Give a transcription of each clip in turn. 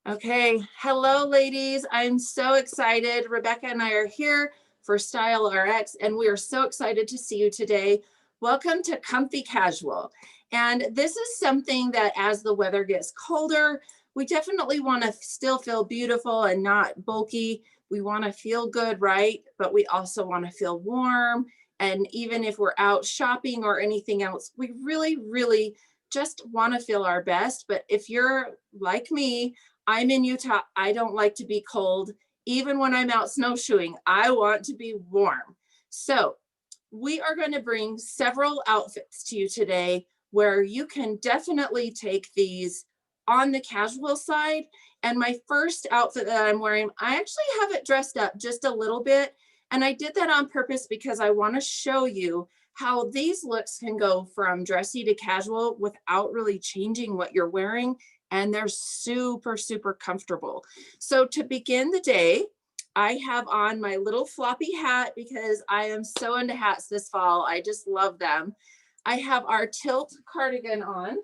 Okay, hello ladies. I'm so excited. Rebecca and I are here for Style RX and we are so excited to see you today. Welcome to Comfy Casual. And this is something that as the weather gets colder, we definitely want to still feel beautiful and not bulky. We want to feel good, right? But we also want to feel warm. And even if we're out shopping or anything else, we really just want to feel our best. But if you're like me, I'm in Utah. I don't like to be cold. Even when I'm out snowshoeing, I want to be warm. So we are going to bring several outfits to you today where you can definitely take these on the casual side. And my first outfit that I'm wearing, I actually have it dressed up just a little bit. And I did that on purpose because I want to show you how these looks can go from dressy to casual without really changing what you're wearing, and they're super comfortable. So to begin the day, I have on my little floppy hat because I am so into hats this fall. I just love them. I have our tilt cardigan on.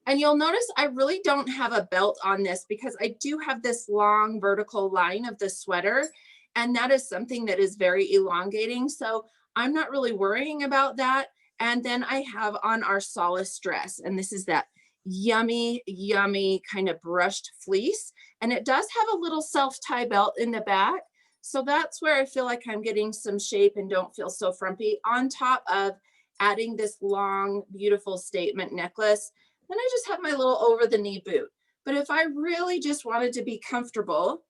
And you'll notice I really don't have a belt on this because I do have this long vertical line of the sweater. And that is something that is very elongating. So I'm not really worrying about that. And then I have on our Solace dress. And this is that yummy kind of brushed fleece. And it does have a little self-tie belt in the back. So that's where I feel like I'm getting some shape and don't feel so frumpy, on top of adding this long, beautiful statement necklace. Then I just have my little over the knee boot. But if I really just wanted to be comfortable,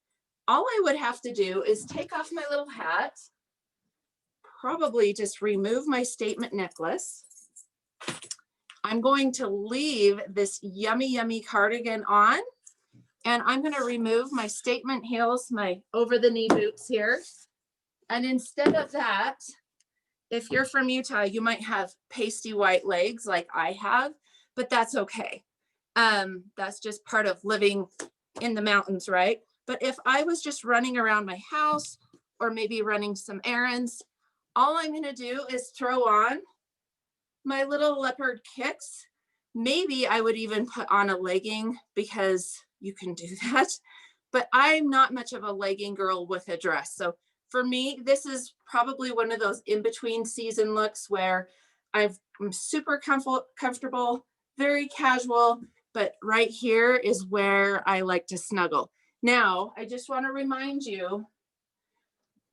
all I would have to do is take off my little hat, probably just remove my statement necklace. I'm going to leave this yummy cardigan on, and I'm going to remove my statement heels, my over the knee boots here. And instead of that, if you're from Utah, you might have pasty white legs like I have, but that's okay. That's just part of living in the mountains, right? But if I was just running around my house or maybe running some errands, all I'm going to do is throw on my little leopard kicks. Maybe I would even put on a legging because you can do that. But I'm not much of a legging girl with a dress. So for me, this is probably one of those in-between season looks where I'm super comfortable, very casual, but right here is where I like to snuggle. Now, I just want to remind you,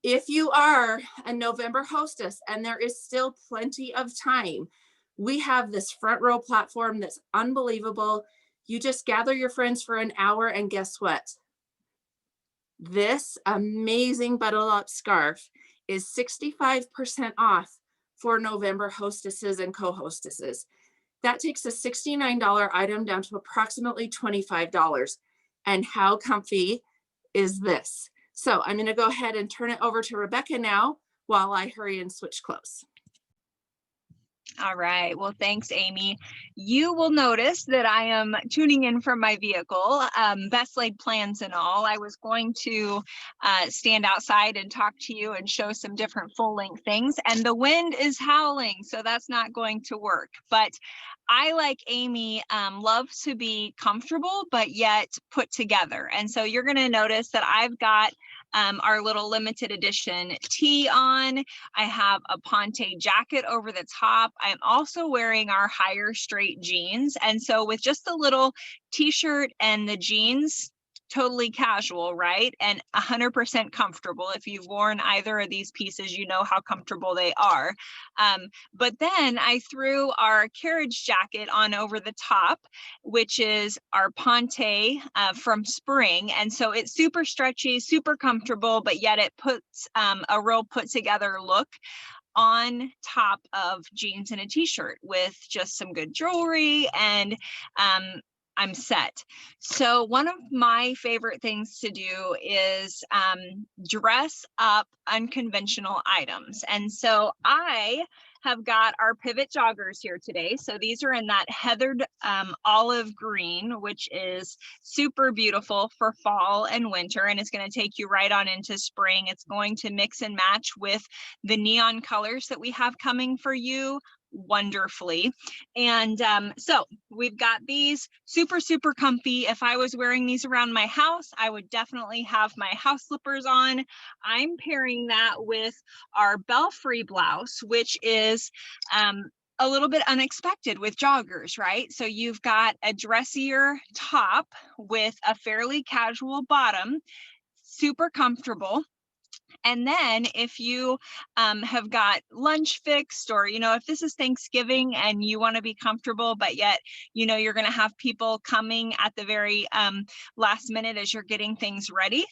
if you are a November hostess and there is still plenty of time, we have this front row platform that's unbelievable. You just gather your friends for an hour and guess what? This amazing button up scarf is 65% off for November hostesses and co-hostesses. That takes a $69 item down to approximately $25. And how comfy is this? So I'm going to go ahead and turn it over to Rebecca now while I hurry and switch clothes. All right. Well, thanks, Amy. You will notice that I am tuning in from my vehicle, best laid plans and all. I was going to stand outside and talk to you and show some different full length things, and the wind is howling, so that's not going to work. But I, like Amy, love to be comfortable, but yet put together. And so you're going to notice that I've got our little limited edition tee on. I have a Ponte jacket over the top. I'm also wearing our higher straight jeans. And so with just a little t-shirt and the jeans, totally casual, right? And 100% comfortable. If you've worn either of these pieces, you know how comfortable they are. But then I threw our carriage jacket on over the top, which is our Ponte from spring. And so it's super stretchy, super comfortable, but yet it puts a real put together look on top of jeans and a t-shirt with just some good jewelry, and I'm set. So one of my favorite things to do is dress up unconventional items. And so I have got our pivot joggers here today. So these are in that heathered olive green, which is super beautiful for fall and winter. And it's going to take you right on into spring. It's going to mix and match with the neon colors that we have coming for you. wonderfully. And so we've got these super, super comfy. If I was wearing these around my house, I would definitely have my house slippers on. I'm pairing that with our belfry blouse, which is a little bit unexpected with joggers, right? So you've got a dressier top with a fairly casual bottom, super comfortable. And then if you have got lunch fixed, or, if this is Thanksgiving and you want to be comfortable, but yet, you're going to have people coming at the very last minute as you're getting things ready,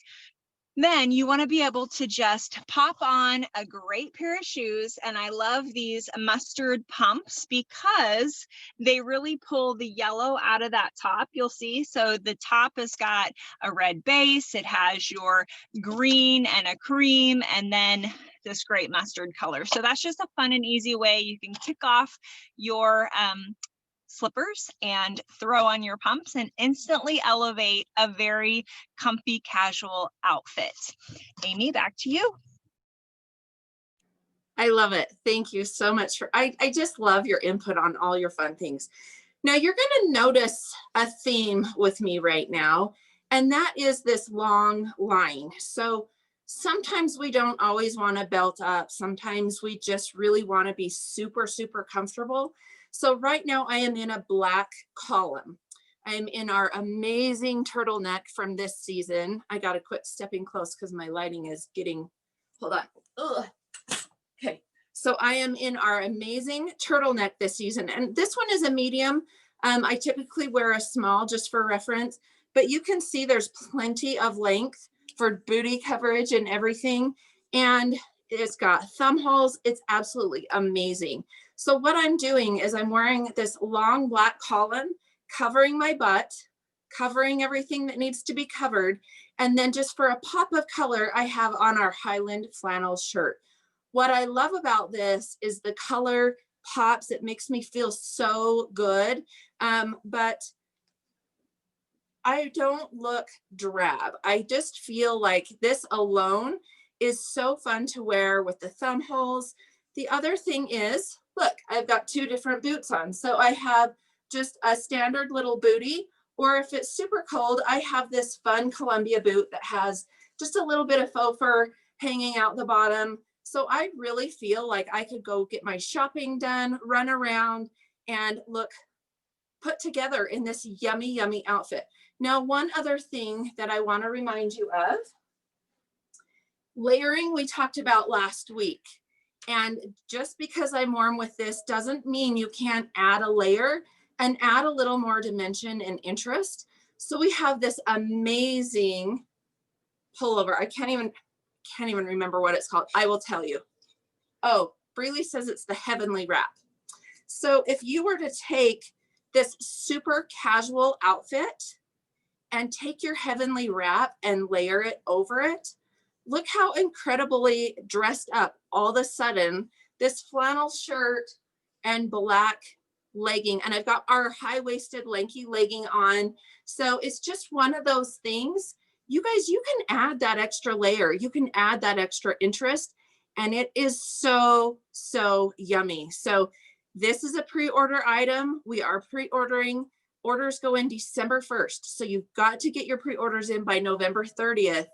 then you want to be able to just pop on a great pair of shoes. And I love these mustard pumps because they really pull the yellow out of that top, you'll see. So the top has got a red base, it has your green and a cream, and then this great mustard color. So that's just a fun and easy way you can kick off your slippers and throw on your pumps and instantly elevate a very comfy casual outfit. Amy, back to you. I love it. Thank you so much I just love your input on all your fun things. Now you're going to notice a theme with me right now, and that is this long line. So sometimes we don't always want to belt up. Sometimes we just really want to be super, super comfortable. So right now I am in a black column. I'm in our amazing turtleneck from this season. I got to quit stepping close because my lighting is getting, hold on. Ugh. Okay, so I am in our amazing turtleneck this season, and this one is a medium. I typically wear a small just for reference, but you can see there's plenty of length for booty coverage and everything. And it's got thumb holes. It's absolutely amazing. So what I'm doing is I'm wearing this long black collar, covering my butt, covering everything that needs to be covered. And then just for a pop of color, I have on our Highland flannel shirt. What I love about this is the color pops. It makes me feel so good. But I don't look drab. I just feel like this alone is so fun to wear with the thumb holes. The other thing is, look, I've got two different boots on. So I have just a standard little booty, or if it's super cold, I have this fun Columbia boot that has just a little bit of faux fur hanging out the bottom. So I really feel like I could go get my shopping done, run around, and look put together in this yummy, yummy outfit. Now, one other thing that I want to remind you of, layering we talked about last week. And just because I'm warm with this doesn't mean you can't add a layer and add a little more dimension and interest. So we have this amazing pullover. I can't even remember what it's called. I will tell you. Oh, Breely says it's the Heavenly Wrap. So if you were to take this super casual outfit and take your Heavenly Wrap and layer it over it, look how incredibly dressed up all of a sudden this flannel shirt and black legging, and I've got our high-waisted lanky legging on. So it's just one of those things. You guys, you can add that extra layer. You can add that extra interest, and it is so, so yummy. So this is a pre-order item. We are pre-ordering. Orders go in December 1st. So you've got to get your pre-orders in by November 30th.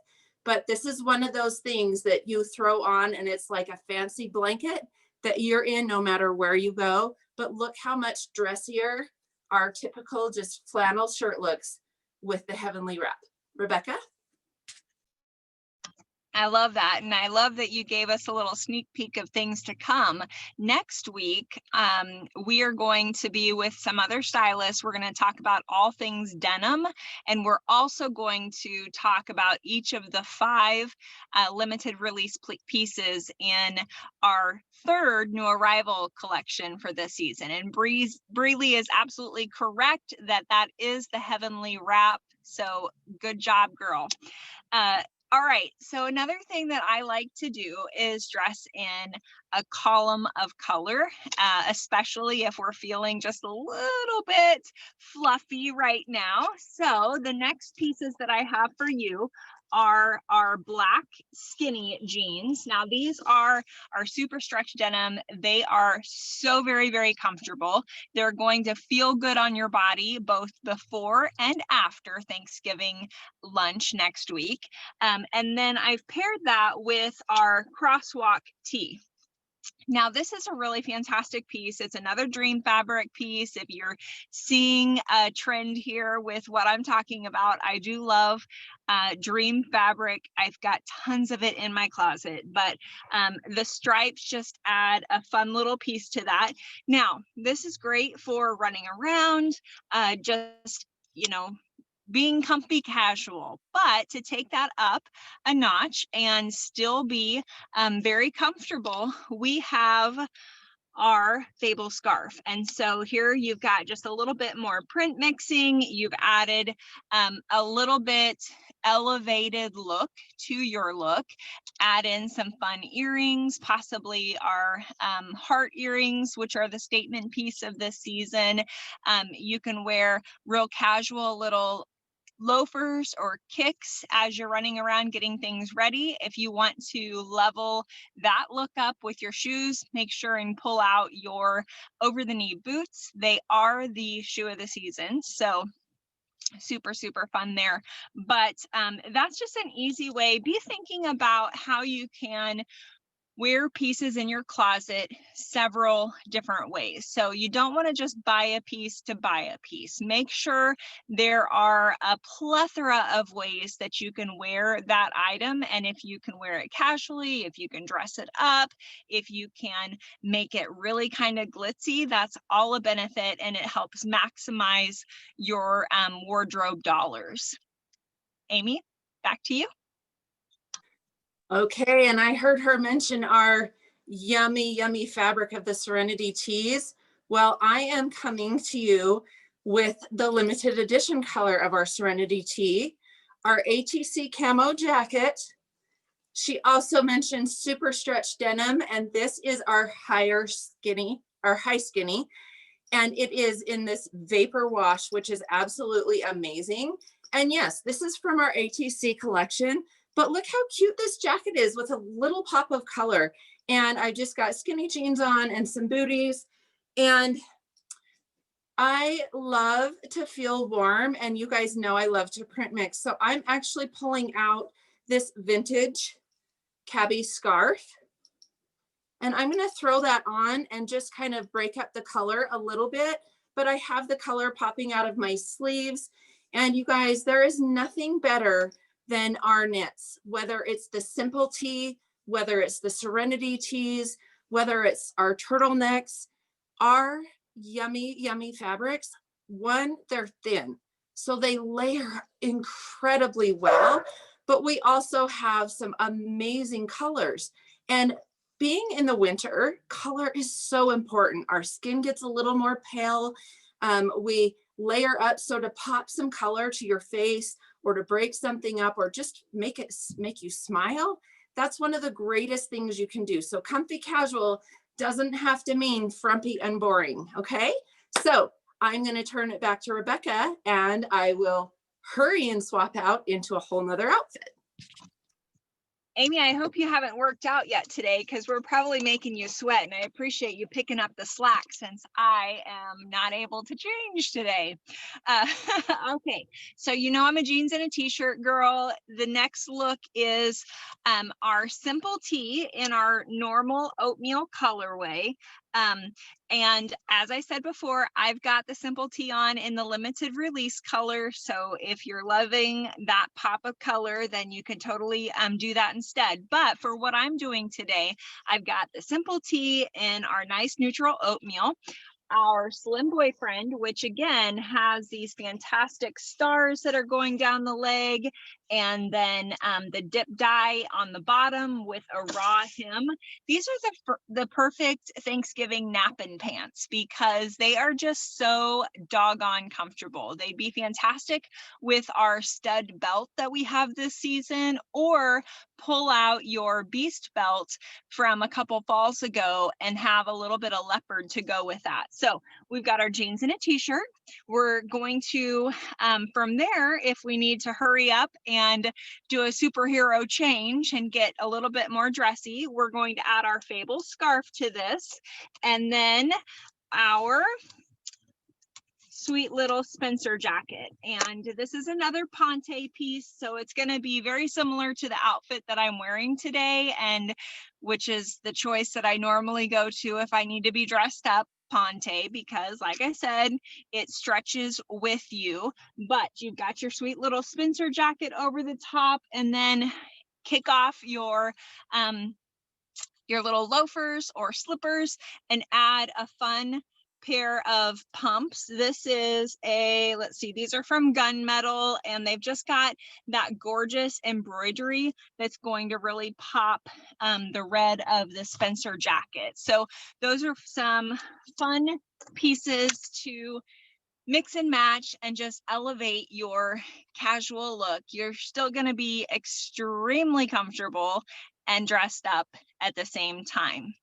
But this is one of those things that you throw on and it's like a fancy blanket that you're in no matter where you go. But look how much dressier our typical just flannel shirt looks with the Heavenly Wrap. Rebecca? I love that. And I love that you gave us a little sneak peek of things to come. Next week, we are going to be with some other stylists. We're going to talk about all things denim. And we're also going to talk about each of the 5 limited release pieces in our 3rd new arrival collection for this season. And Breely is absolutely correct that that is the Heavenly Wrap. So good job, girl. All right, so another thing that I like to do is dress in a column of color, especially if we're feeling just a little bit fluffy right now. So the next pieces that I have for you are our black skinny jeans. Now these are our super stretch denim. They are so very, very comfortable. They're going to feel good on your body both before and after Thanksgiving lunch next week. And then I've paired that with our crosswalk tee. Now, this is a really fantastic piece. It's another Dream Fabric piece. If you're seeing a trend here with what I'm talking about, I do love Dream Fabric. I've got tons of it in my closet, but the stripes just add a fun little piece to that. Now, this is great for running around, just, you know, being comfy casual, but to take that up a notch and still be very comfortable, we have our Fable scarf. And so here you've got just a little bit more print mixing. You've added a little bit elevated look to your look. Add in some fun earrings, possibly our heart earrings, which are the statement piece of this season. You can wear real casual little loafers or kicks as you're running around getting things ready. If you want to level that look up with your shoes, make sure and pull out your over the knee boots. They are the shoe of the season. So super, super fun there. But that's just an easy way. Be thinking about how you can wear pieces in your closet several different ways. So you don't want to just buy a piece to buy a piece. Make sure there are a plethora of ways that you can wear that item. And if you can wear it casually, if you can dress it up, if you can make it really kind of glitzy, that's all a benefit, and it helps maximize your wardrobe dollars. Amy, back to you. Okay, and I heard her mention our yummy, yummy fabric of the Serenity tees. Well, I am coming to you with the limited edition color of our Serenity tee, our ATC camo jacket. She also mentioned super stretch denim, and this is our high skinny, and it is in this vapor wash, which is absolutely amazing. And yes, this is from our ATC collection. But look how cute this jacket is with a little pop of color. And I just got skinny jeans on and some booties. And I love to feel warm. And you guys know I love to print mix. So I'm actually pulling out this vintage cabbie scarf. And I'm going to throw that on and just kind of break up the color a little bit. But I have the color popping out of my sleeves. And you guys, there is nothing better than our knits, whether it's the simple tee, whether it's the Serenity tees, whether it's our turtlenecks, our yummy, yummy fabrics. One, they're thin, so they layer incredibly well, but we also have some amazing colors. And being in the winter, color is so important. Our skin gets a little more pale. We layer up, so to pop some color to your face, or to break something up, or just make you smile, that's one of the greatest things you can do. So comfy casual doesn't have to mean frumpy and boring, okay? So I'm gonna turn it back to Rebecca, and I will hurry and swap out into a whole nother outfit. Amy, I hope you haven't worked out yet today, because we're probably making you sweat, and I appreciate you picking up the slack since I am not able to change today. Okay, so you know I'm a jeans and a t-shirt girl. The next look is our simple tee in our normal oatmeal colorway. And as I said before, I've got the simple tee on in the limited release color. So if you're loving that pop of color, then you can totally do that instead. But for what I'm doing today, I've got the simple tee in our nice neutral oatmeal, our slim boyfriend, which again has these fantastic stars that are going down the leg, and then the dip dye on the bottom with a raw hem. These are the perfect Thanksgiving napping pants, because they are just so doggone comfortable. They'd be fantastic with our stud belt that we have this season, or pull out your beast belt from a couple falls ago and have a little bit of leopard to go with that. So we've got our jeans and a t-shirt. We're going to, from there, if we need to hurry up and do a superhero change and get a little bit more dressy, we're going to add our Fable scarf to this. And then our sweet little Spencer jacket. And this is another Ponte piece, so it's going to be very similar to the outfit that I'm wearing today, and which is the choice that I normally go to if I need to be dressed up, Ponte, because like I said, it stretches with you. But you've got your sweet little Spencer jacket over the top, and then kick off your little loafers or slippers and add a fun pair of pumps. This is let's see, these are from Gunmetal, and they've just got that gorgeous embroidery that's going to really pop the red of the Spencer jacket. So those are some fun pieces to mix and match and just elevate your casual look. You're still going to be extremely comfortable and dressed up at the same time.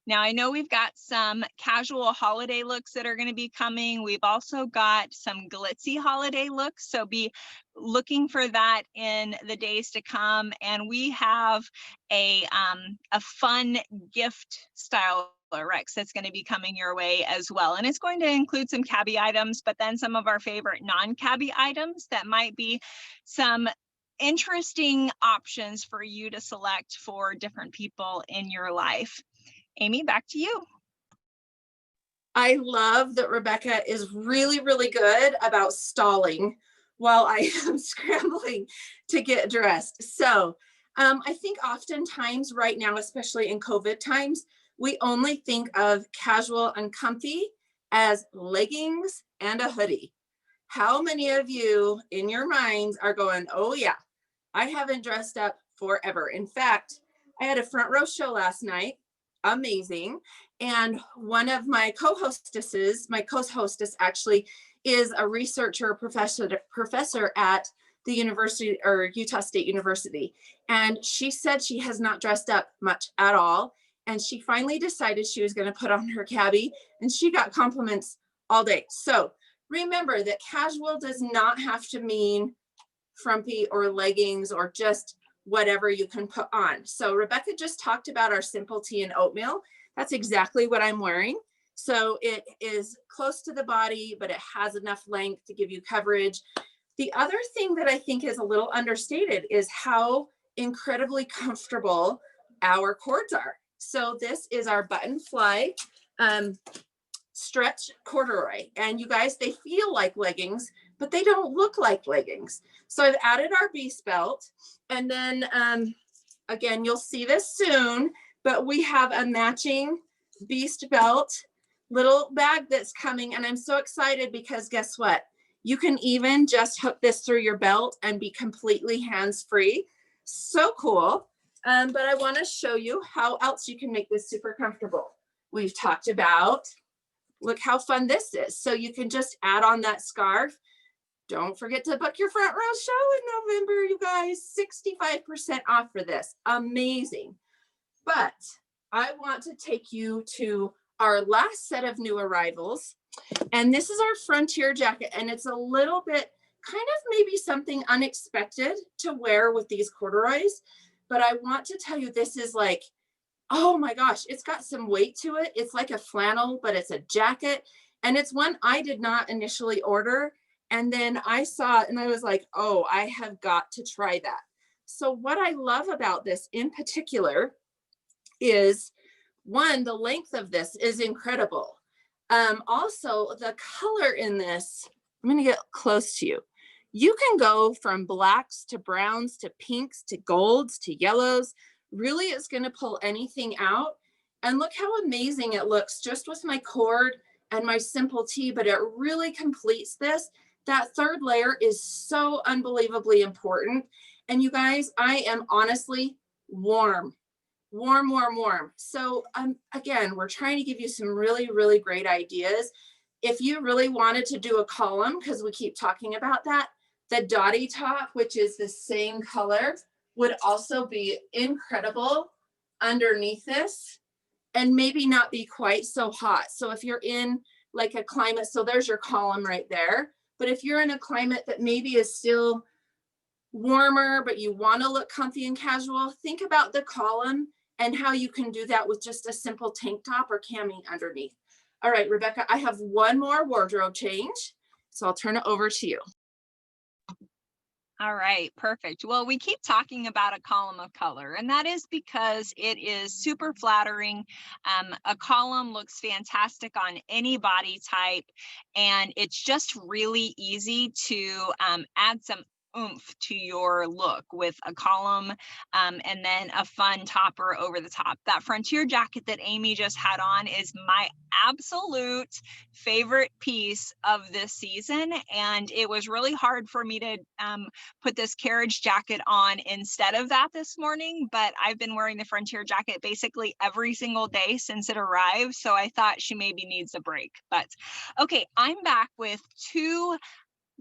Now, I know we've got some casual holiday looks that are going to be coming. We've also got some glitzy holiday looks, so be looking for that in the days to come. And we have a fun gift style Rex that's going to be coming your way as well. And it's going to include some cabbie items, but then some of our favorite non-cabbie items that might be some interesting options for you to select for different people in your life. Amy, back to you. I love that Rebecca is really, really good about stalling while I am scrambling to get dressed. So I think oftentimes right now, especially in COVID times, we only think of casual and comfy as leggings and a hoodie. How many of you in your minds are going, oh yeah, I haven't dressed up forever. In fact, I had a front row show last night. Amazing. And one of my co-hostesses, my co-hostess actually is a researcher, professor at the university or Utah State University. And she said she has not dressed up much at all. And she finally decided she was going to put on her cabbie, and she got compliments all day. So remember that casual does not have to mean frumpy or leggings or just whatever you can put on. So Rebecca just talked about our simple tee and oatmeal. That's exactly what I'm wearing. So it is close to the body, but it has enough length to give you coverage. The other thing that I think is a little understated is how incredibly comfortable our cords are. So this is our button fly stretch corduroy. And you guys, they feel like leggings, but they don't look like leggings. So I've added our Beast belt. And then again, you'll see this soon, but we have a matching Beast belt little bag that's coming. And I'm so excited because guess what? You can even just hook this through your belt and be completely hands-free. So cool. But I want to show you how else you can make this super comfortable. We've talked about, look how fun this is. So you can just add on that scarf. Don't forget to book your front row show in November, you guys. 65% off for this. Amazing. But I want to take you to our last set of new arrivals. And this is our Frontier jacket. And it's a little bit kind of maybe something unexpected to wear with these corduroys. But I want to tell you, this is like, oh my gosh, it's got some weight to it. It's like a flannel, but it's a jacket. And it's one I did not initially order. And then I saw it and I was like, oh, I have got to try that. So what I love about this in particular is, one, the length of this is incredible. Also, the color in this, I'm going to get close to you. You can go from blacks to browns to pinks to golds to yellows. Really, it's going to pull anything out. And look how amazing it looks just with my cord and my simple tee, but it really completes this. That third layer is so unbelievably important. And you guys, I am honestly warm. So again, we're trying to give you some really, really great ideas. If you really wanted to do a column, because we keep talking about that, the dotty top, which is the same color, would also be incredible underneath this. and maybe not be quite so hot. So if you're in like a climate, so there's your column right there. But if you're in a climate that maybe is still warmer, but you want to look comfy and casual, think about the column and how you can do that with just a simple tank top or cami underneath. All right, Rebecca, I have one more wardrobe change, so I'll turn it over to you. All right, perfect. Well, we keep talking about a column of color, and that is because it is super flattering. A column looks fantastic on any body type, and it's just really easy to add some oomph to your look with a column and then a fun topper over the top. That Frontier jacket that Amy just had on is my absolute favorite piece of this season, and it was really hard for me to put this carriage jacket on instead of that this morning, but I've been wearing the Frontier jacket basically every single day since it arrived, so I thought she maybe needs a break. But okay, I'm back with two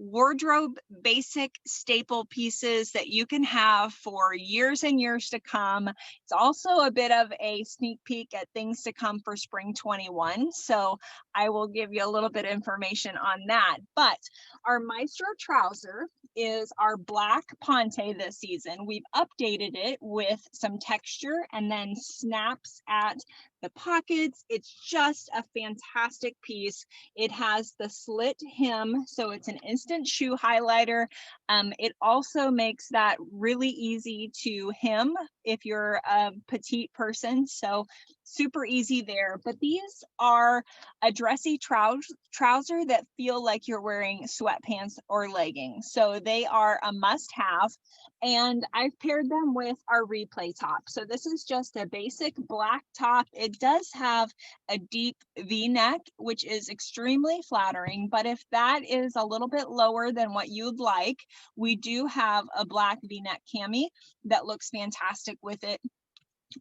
wardrobe basic staple pieces that you can have for years and years to come. It's also a bit of a sneak peek at things to come for spring 21. So I will give you a little bit of information on that. But our Maestro trouser is our black ponte this season. We've updated it with some texture and then snaps at the pockets. It's just a fantastic piece. It has the slit hem, so it's an instant shoe highlighter. It also makes that really easy to hem if you're a petite person, so super easy there. But these are a dressy trouser that feel like you're wearing sweatpants or leggings, so they are a must-have. And I've paired them with our replay top. So this is just a basic black top. It does have a deep V-neck, which is extremely flattering, but if that is a little bit lower than what you'd like, we do have a black V-neck cami that looks fantastic with it.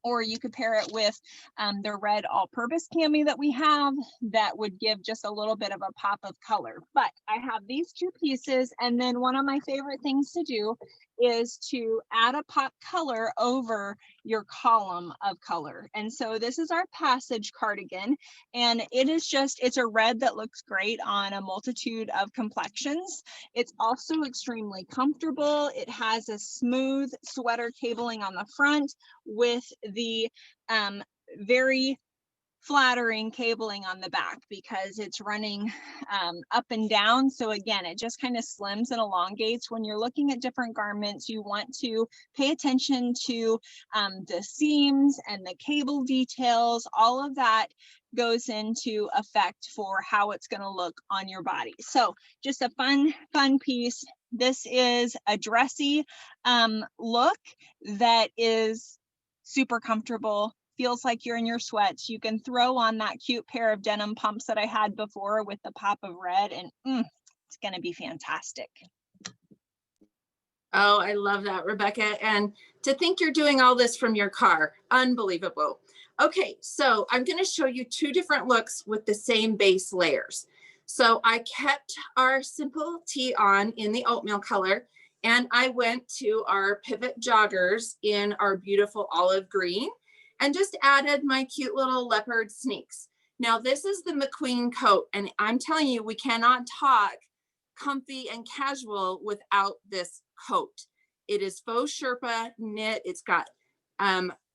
Or you could pair it with the red all-purpose cami that we have that would give just a little bit of a pop of color. But I have these two pieces, and then one of my favorite things to do is to add a pop color over your column of color. And so this is our Passage cardigan, and it is just, it's a red that looks great on a multitude of complexions. It's also extremely comfortable. It has a smooth sweater cabling on the front with the very flattering cabling on the back because it's running up and down. So again, it just kind of slims and elongates. When you're looking at different garments, you want to pay attention to the seams and the cable details. All of that goes into effect for how it's going to look on your body. So just a fun piece. This is a dressy look that is super comfortable, feels like you're in your sweats. You can throw on that cute pair of denim pumps that I had before with the pop of red, and it's going to be fantastic. Oh, I love that, Rebecca. And to think you're doing all this from your car, unbelievable. Okay, so I'm going to show you two different looks with the same base layers. So I kept our simple tee on in the oatmeal color, and I went to our pivot joggers in our beautiful olive green and just added my cute little leopard sneaks. Now this is the McQueen coat, and I'm telling you, we cannot talk comfy and casual without this coat. It is faux Sherpa knit. It's got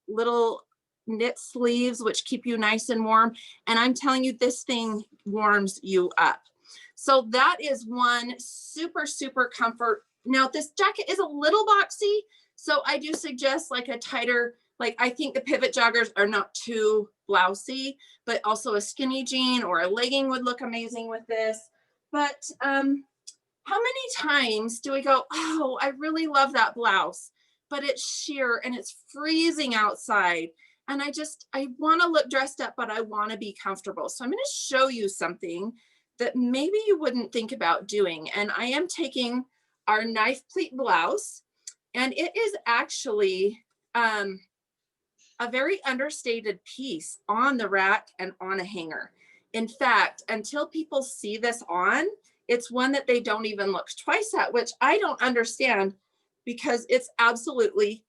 little knit sleeves, which keep you nice and warm. And I'm telling you, this thing warms you up. So that is one super, super comfort. Now this jacket is a little boxy, so I do suggest like a tighter, like I think the pivot joggers are not too blousy, but also a skinny jean or a legging would look amazing with this. But how many times do we go, oh, I really love that blouse, but it's sheer and it's freezing outside. And I want to look dressed up, but I want to be comfortable. So I'm going to show you something that maybe you wouldn't think about doing. And I am taking our knife pleat blouse, and it is actually a very understated piece on the rack and on a hanger. In fact, until people see this on, it's one that they don't even look twice at, which I don't understand because it's absolutely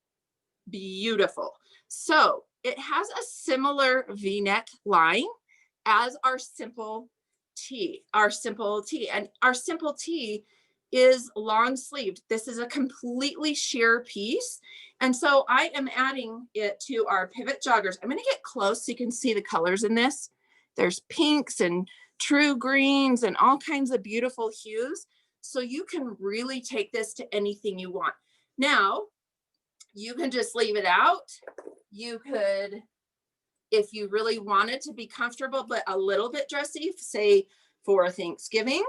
beautiful. So it has a similar V-neck line as our simple tee, and our simple tee is long sleeved. This is a completely sheer piece. And so I am adding it to our pivot joggers. I'm going to get close so you can see the colors in this. There's pinks and true greens and all kinds of beautiful hues. So you can really take this to anything you want. Now, you can just leave it out. You could, if you really wanted to be comfortable, but a little bit dressy, say for Thanksgiving,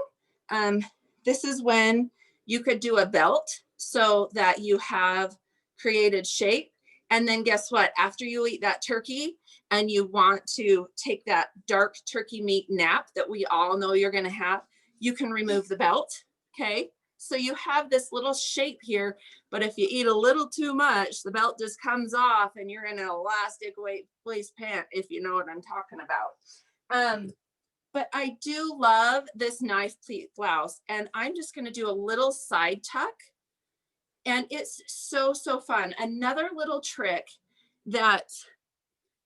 this is when you could do a belt so that you have created shape. And then guess what? After you eat that turkey and you want to take that dark turkey meat nap that we all know you're going to have, you can remove the belt. Okay. So you have this little shape here, but if you eat a little too much, the belt just comes off and you're in an elastic waist pant, if you know what I'm talking about. But I do love this knife pleat blouse, and I'm just going to do a little side tuck, and it's so, so fun. Another little trick that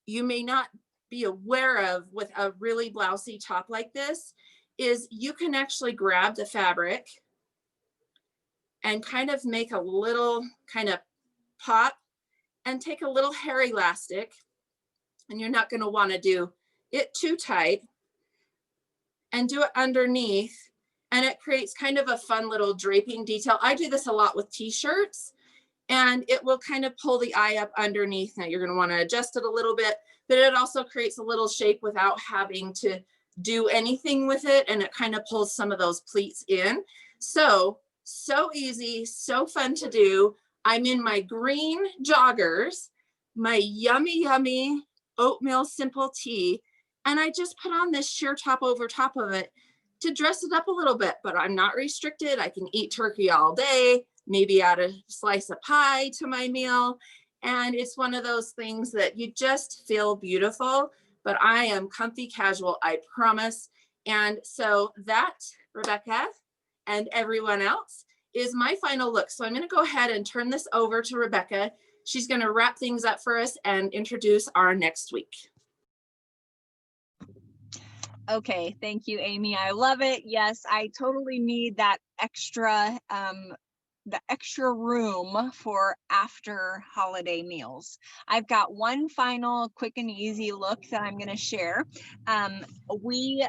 you may not be aware of with a really blousy top like this is you can actually grab the fabric and kind of make a little kind of pop and take a little hair elastic, and you're not going to want to do it too tight, and do it underneath, and it creates kind of a fun little draping detail. I do this a lot with t-shirts, and it will kind of pull the eye up underneath. Now you're going to want to adjust it a little bit, but it also creates a little shape without having to do anything with it, and it kind of pulls some of those pleats in. So easy, so fun to do. I'm in my green joggers, my yummy oatmeal simple tee, and I just put on this sheer top over top of it to dress it up a little bit, but I'm not restricted. I can eat turkey all day, maybe add a slice of pie to my meal. And it's one of those things that you just feel beautiful, but I am comfy casual, I promise. And so that, Rebecca and everyone else, is my final look. So I'm going to go ahead and turn this over to Rebecca. She's going to wrap things up for us and introduce our next week. Okay, thank you, Amy. I love it. Yes, I totally need that extra, the extra room for after holiday meals. I've got one final quick and easy look that I'm going to share. We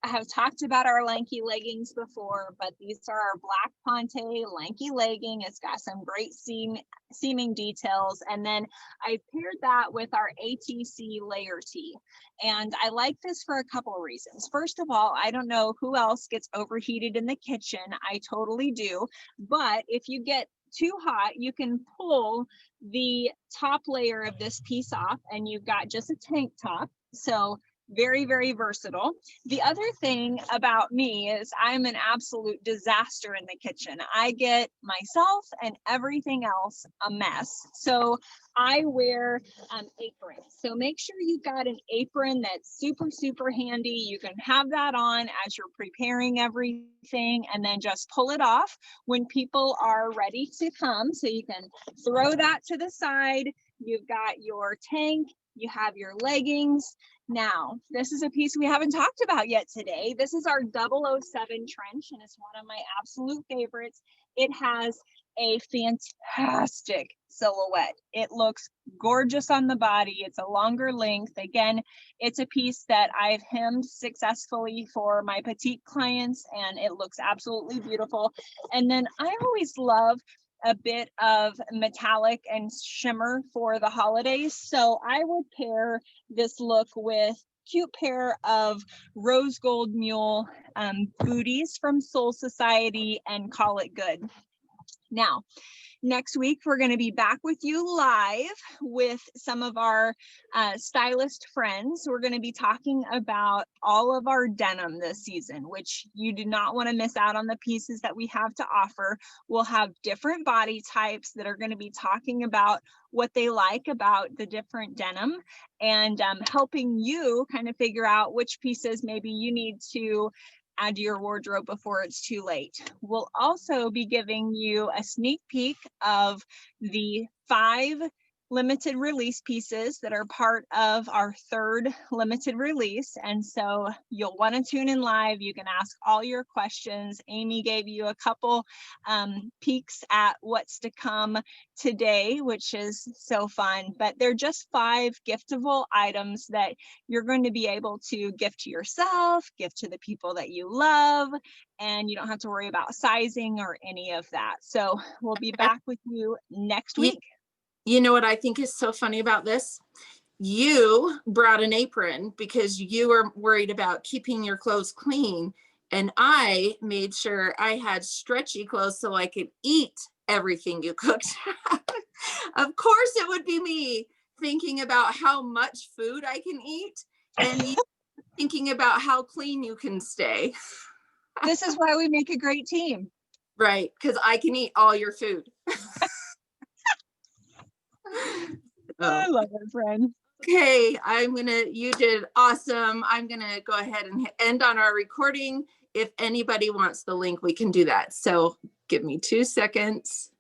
have talked about our lanky leggings before, but these are our Black Ponte lanky legging. It's got some great seaming details. And then I paired that with our ATC layer tee. And I like this for a couple of reasons. First of all, I don't know who else gets overheated in the kitchen. I totally do. But if you get too hot, you can pull the top layer of this piece off and you've got just a tank top. So very, very versatile. The other thing about me is I'm an absolute disaster in the kitchen. I get myself and everything else a mess. So I wear aprons. So make sure you've got an apron that's super, super handy. You can have that on as you're preparing everything and then just pull it off when people are ready to come. So you can throw that to the side. You've got your tank, you have your leggings. Now, this is a piece we haven't talked about yet today. This is our 007 trench, and it's one of my absolute favorites. It has a fantastic silhouette. It looks gorgeous on the body. It's a longer length. Again, it's a piece that I've hemmed successfully for my petite clients, and it looks absolutely beautiful. And then I always love a bit of metallic and shimmer for the holidays. So I would pair this look with cute pair of rose gold mule booties from Soul Society and Call It Good. Now, next week, we're going to be back with you live with some of our stylist friends. We're going to be talking about all of our denim this season, which you do not want to miss out on the pieces that we have to offer. We'll have different body types that are going to be talking about what they like about the different denim and helping you kind of figure out which pieces maybe you need to add to your wardrobe before it's too late. We'll also be giving you a sneak peek of the 5 limited release pieces that are part of our third limited release. And so you'll want to tune in live. You can ask all your questions. Amy gave you a couple peeks at what's to come today, which is so fun, but they're just 5 giftable items that you're going to be able to gift to yourself, gift to the people that you love, and you don't have to worry about sizing or any of that. So we'll be back with you next week. You know what I think is so funny about this? You brought an apron because you were worried about keeping your clothes clean. And I made sure I had stretchy clothes so I could eat everything you cooked. Of course, it would be me thinking about how much food I can eat and you thinking about how clean you can stay. This is why we make a great team. Right, because I can eat all your food. I love it, friend. Okay, you did awesome. I'm gonna go ahead and end on our recording. If anybody wants the link, we can do that. So give me 2 seconds.